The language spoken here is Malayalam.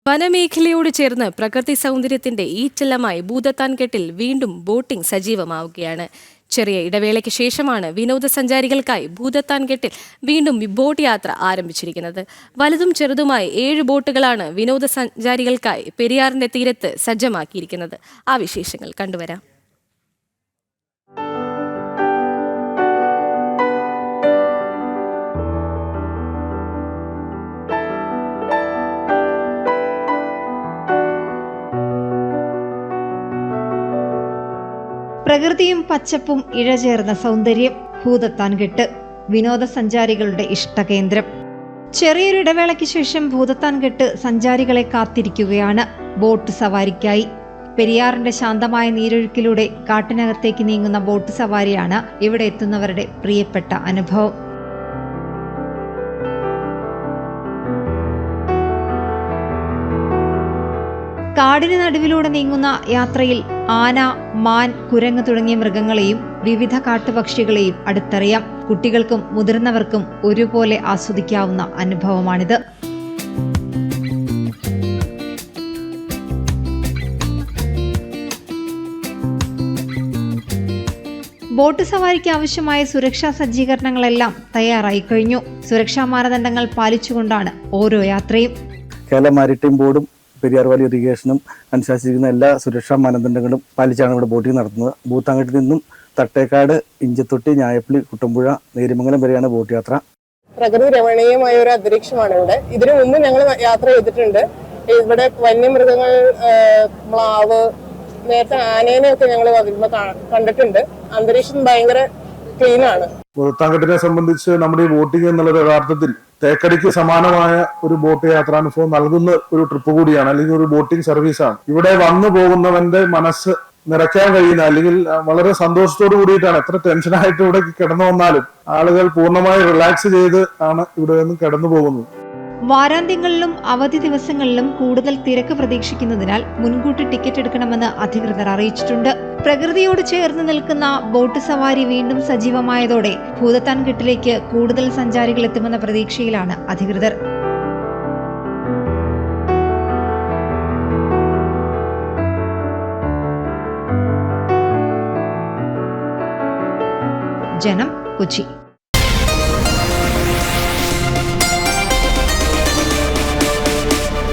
വനമേഖലയോട് ചേർന്ന് പ്രകൃതി സൗന്ദര്യത്തിന്റെ ഈറ്റില്ലമായി ഭൂതത്താൻകെട്ടിൽ വീണ്ടും ബോട്ടിംഗ് സജീവമാവുകയാണ്. ചെറിയ ഇടവേളയ്ക്ക് ശേഷമാണ് വിനോദസഞ്ചാരികൾക്കായി ഭൂതത്താൻകെട്ടിൽ വീണ്ടും ബോട്ട് യാത്ര ആരംഭിച്ചിരിക്കുന്നത്. വലുതും ചെറുതുമായി 7 ബോട്ടുകളാണ് വിനോദസഞ്ചാരികൾക്കായി പെരിയാറിന്റെ തീരത്ത് സജ്ജമാക്കിയിരിക്കുന്നത്. ആ വിശേഷങ്ങൾ കണ്ടുവരാം. പ്രകൃതിയും പച്ചപ്പും ഇഴചേർന്ന സൗന്ദര്യം ഭൂതത്താൻകെട്ട് വിനോദസഞ്ചാരികളുടെ ഇഷ്ടകേന്ദ്രം. ചെറിയൊരു ഇടവേളയ്ക്ക് ശേഷം ഭൂതത്താൻകെട്ട് സഞ്ചാരികളെ കാത്തിരിക്കുകയാണ് ബോട്ട് സവാരിക്കായി. പെരിയാറിന്റെ ശാന്തമായ നീരൊഴുക്കിലൂടെ കാട്ടിനകത്തേക്ക് നീങ്ങുന്ന ബോട്ട് സവാരിയാണ് ഇവിടെ എത്തുന്നവരുടെ പ്രിയപ്പെട്ട അനുഭവം. കാടിന് നടുവിലൂടെ നീങ്ങുന്ന യാത്രയിൽ ആന, മാൻ, കുരങ്ങ് തുടങ്ങിയ മൃഗങ്ങളെയും വിവിധ കാട്ടുപക്ഷികളെയും അടുത്തറിയാം. കുട്ടികൾക്കും മുതിർന്നവർക്കും ഒരുപോലെ ആസ്വദിക്കാവുന്ന അനുഭവമാണിത്. ബോട്ട് സവാരിക്ക് ആവശ്യമായ സുരക്ഷാ സജ്ജീകരണങ്ങളെല്ലാം തയ്യാറായി കഴിഞ്ഞു. സുരക്ഷാ മാനദണ്ഡങ്ങൾ പാലിച്ചുകൊണ്ടാണ് ഓരോ യാത്രയും. കേരള മാരിടൈം ബോർഡും പെരിയാർ വാലി ഇറിഗേഷനും അനുശാസിച്ചിരിക്കുന്ന എല്ലാ സുരക്ഷാ മാനദണ്ഡങ്ങളും പാലിച്ചാണ് ഇവിടെ ബോട്ടിംഗ് നടത്തുന്നത്. ഭൂതത്താൻകെട്ടിൽ നിന്നും തട്ടേക്കാട്, ഇഞ്ചത്തൊട്ടി, ഞായപ്പള്ളി, കുട്ടമ്പുഴ, നേരിമംഗലം വരെയാണ് ബോട്ട് യാത്ര. പ്രകൃതി രമണീയമായ ഒരു അന്തരീക്ഷമാണ് ഇവിടെ. ഇതിനു മുമ്പ് ഞങ്ങൾ യാത്ര ചെയ്തിട്ടുണ്ട്. ഇവിടെ വന്യമൃഗങ്ങൾ, മ്ലാവ്, നേരത്തെ ആനേനെയൊക്കെ ഞങ്ങൾ കണ്ടിട്ടുണ്ട്. അന്തരീക്ഷം ഭയങ്കര ക്ലീൻ ആണ്. ഭൂതത്താൻകെട്ടിനെ സംബന്ധിച്ച് നമ്മുടെ ഈ ബോട്ടിംഗ് എന്നുള്ളത് യഥാർത്ഥത്തിൽ തേക്കടിക്ക് സമാനമായ ഒരു ബോട്ട് യാത്രാനുഭവം നൽകുന്ന ഒരു ട്രിപ്പ് കൂടിയാണ്, അല്ലെങ്കിൽ ഒരു ബോട്ടിംഗ് സർവീസാണ്. ഇവിടെ വന്നു പോകുന്നവന്റെ മനസ്സ് നിറയ്ക്കാൻ കഴിയുന്ന, അല്ലെങ്കിൽ വളരെ സന്തോഷത്തോടു കൂടിയിട്ടാണ്, എത്ര ടെൻഷനായിട്ട് ഇവിടെ കിടന്നു വന്നാലും ആളുകൾ പൂർണ്ണമായി റിലാക്സ് ചെയ്ത് ആണ് ഇവിടെ നിന്ന് കടന്നു പോകുന്നത്. വാരാന്ത്യങ്ങളിലും അവധി ദിവസങ്ങളിലും കൂടുതൽ തിരക്ക് പ്രതീക്ഷിക്കുന്നതിനാൽ മുൻകൂട്ടി ടിക്കറ്റ് എടുക്കണമെന്ന് അധികൃതർ അറിയിച്ചിട്ടുണ്ട്. പ്രകൃതിയോട് ചേർന്ന് നിൽക്കുന്ന ബോട്ട് സവാരി വീണ്ടും സജീവമായതോടെ ഭൂതത്താൻകെട്ടിലേക്ക് കൂടുതൽ സഞ്ചാരികൾ എത്തുമെന്ന പ്രതീക്ഷയിലാണ് അധികൃതർ. ജനം, കൊച്ചി.